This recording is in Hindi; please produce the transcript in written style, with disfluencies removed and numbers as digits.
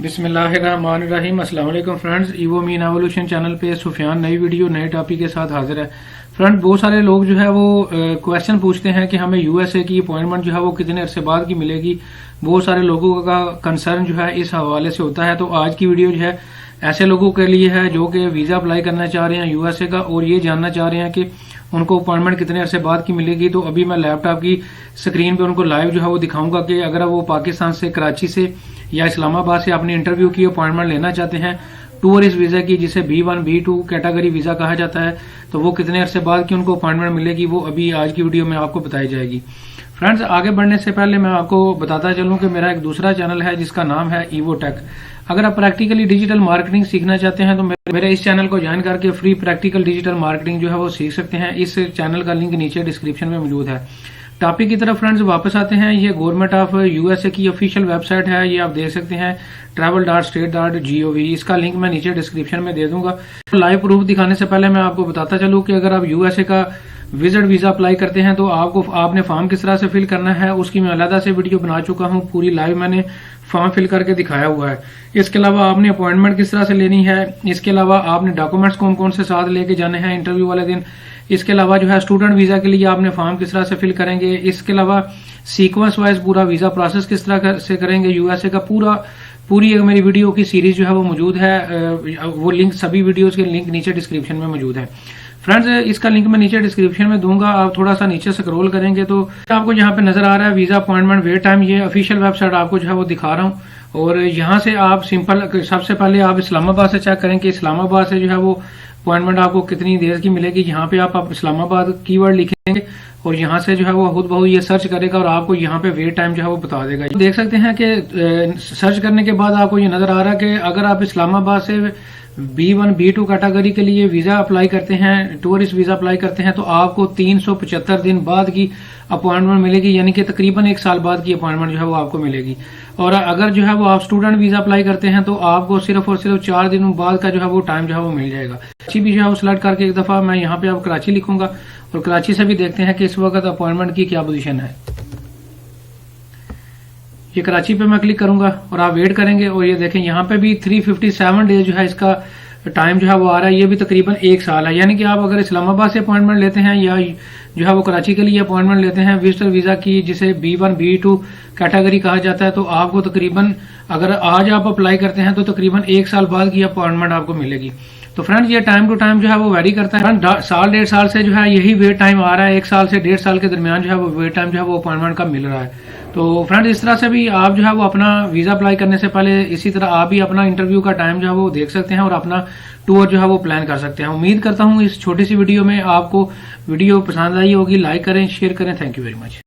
बिस्मिल्लाहिर्रहमानिर्रहीम। अस्सलाम वालेकुम friends, evo mean evolution channel पे सुफियान नई वीडियो नए टॉपिक के साथ हाजिर है। फ्रेंड, बहुत सारे लोग जो है वो क्वेश्चन पूछते हैं कि हमें यूएसए की अपॉइंटमेंट जो है वो कितने अरसे बाद की मिलेगी। बहुत सारे लोगों का कंसर्न जो है इस हवाले से होता है। तो आज की वीडियो जो है ऐसे लोगों के लिए है जो कि वीजा अप्लाई करना चाह रहे हैं यूएसए का और ये जानना चाह रहे हैं कि उनको अपॉइंटमेंट कितने अरसे बाद की मिलेगी। तो अभी मैं लैपटॉप की स्क्रीन पे उनको लाइव जो है वो दिखाऊंगा कि अगर वो पाकिस्तान से, कराची से या इस्लामाबाद से अपने इंटरव्यू की अपॉइंटमेंट लेना चाहते हैं टूरिस्ट वीजा की, जिसे B1 B2 कैटेगरी वीजा कहा जाता है, तो वो कितने अरसे बाद की उनको अपॉइंटमेंट मिलेगी, वो अभी आज की वीडियो में आपको बताई जाएगी। फ्रेंड्स, आगे बढ़ने से पहले मैं आपको बताता चलूं कि मेरा एक दूसरा चैनल है जिसका नाम है ईवोटेक। अगर आप प्रैक्टिकली डिजिटल मार्केटिंग सीखना चाहते हैं तो मेरे इस चैनल को ज्वाइन करके फ्री प्रैक्टिकल डिजिटल मार्केटिंग जो है वो सीख सकते हैं। इस चैनल का लिंक नीचे डिस्क्रिप्शन में मौजूद है। टॉपिक की तरफ फ्रेंड्स वापस आते हैं। ये गवर्नमेंट ऑफ यूएसए की ऑफिशियल वेबसाइट है, ये आप देख सकते हैं travel.state.gov। इसका लिंक मैं नीचे डिस्क्रिप्शन में दे दूंगा। लाइव प्रूफ दिखाने से पहले मैं आपको बताता चलूं कि अगर आप यूएसए का विजिट वीजा अप्लाई करते हैं तो आपने फॉर्म किस तरह से फिल करना है उसकी मैं अलग से वीडियो बना चुका हूं। पूरी लाइव मैंने फॉर्म फिल करके दिखाया हुआ है। इसके अलावा आपने अपॉइंटमेंट किस तरह से लेनी है, इसके अलावा आपने डॉक्यूमेंट्स कौन कौन से साथ लेके जाने हैं इंटरव्यू वाले दिन, इसके अलावा जो है स्टूडेंट वीजा के लिए आपने फॉर्म किस तरह से फिल करेंगे, इसके अलावा सीक्वेंस वाइज पूरा वीजा प्रोसेस किस तरह से करेंगे यूएसए का, पूरी एक मेरी वीडियो की सीरीज जो है वो मौजूद है। वो लिंक, सभी वीडियोस के लिंक नीचे डिस्क्रिप्शन में मौजूद है। फ्रेंड्स, इसका लिंक मैं नीचे डिस्क्रिप्शन में दूंगा। आप थोड़ा सा नीचे स्क्रॉल करेंगे तो आपको यहाँ पे नजर आ रहा है वीजा अपॉइंटमेंट वेट टाइम। ये ऑफिशियल वेबसाइट आपको जो है वो दिखा रहा हूँ। और यहाँ से आप सिंपल, सबसे पहले आप इस्लामाबाद से चेक करें कि इस्लामाबाद से जो है वो अपॉइंटमेंट आपको कितनी देर की मिलेगी। यहाँ पे आप इस्लामाबाद कीवर्ड लिखेंगे और यहाँ से जो है वो खुद ब ये सर्च करेगा और आपको यहाँ पे वेट टाइम जो है वो बता देगा। देख सकते हैं कि सर्च करने के बाद आपको ये नजर आ रहा है कि अगर आप इस्लामाबाद से B1 B2 कैटेगरी के लिए वीजा अप्लाई करते हैं, टूरिस्ट वीजा अप्लाई करते हैं, तो आपको 375 दिन बाद की अपॉइंटमेंट मिलेगी, यानी कि तकरीबन 1 साल बाद की अपॉइंटमेंट जो है वो आपको मिलेगी। और अगर जो है वो आप स्टूडेंट वीजा अप्लाई करते हैं तो आपको सिर्फ और सिर्फ 4 दिनों बाद का जो है वो टाइम जो है वो मिल जाएगा। कराची भी जो है वो सिलेक्ट करके एक दफा मैं यहाँ पे अब कराची लिखूंगा और कराची से भी देखते हैं कि इस वक्त अपॉइंटमेंट की क्या पोजीशन है। ये कराची पे मैं क्लिक करूंगा और आप वेट करेंगे और ये देखें यहाँ पे भी 357 डेज जो है इसका टाइम जो है वो आ रहा है। ये भी तकरीबन 1 साल है। यानी कि आप अगर इस्लामाबाद से अपॉइंटमेंट लेते हैं या जो है वो कराची के लिए अपॉइंटमेंट लेते हैं विजिटर वीजा की, जिसे B1 B2 कैटेगरी कहा जाता है, तो आपको तकरीबन, अगर आज आप अप्लाई करते हैं तो तकरीबन 1 साल बाद की अपॉइंटमेंट आपको मिलेगी। तो फ्रेंड्स, ये टाइम टू टाइम जो है वो वेरी करता है। साल 1.5 साल से जो है यही वेट टाइम आ रहा है। 1 साल से 1.5 साल के दरमियान जो है वो वेट टाइम जो है वो अपॉइंटमेंट का मिल रहा है। तो फ्रेंड्स, इस तरह से भी आप जो है वो अपना वीजा अप्लाई करने से पहले इसी तरह आप भी अपना इंटरव्यू का टाइम जो है वो देख सकते हैं और अपना टूर जो है वो प्लान कर सकते हैं। उम्मीद करता हूँ इस छोटी सी वीडियो में आपको वीडियो पसंद आई होगी। लाइक करें, शेयर करें। Thank you very much.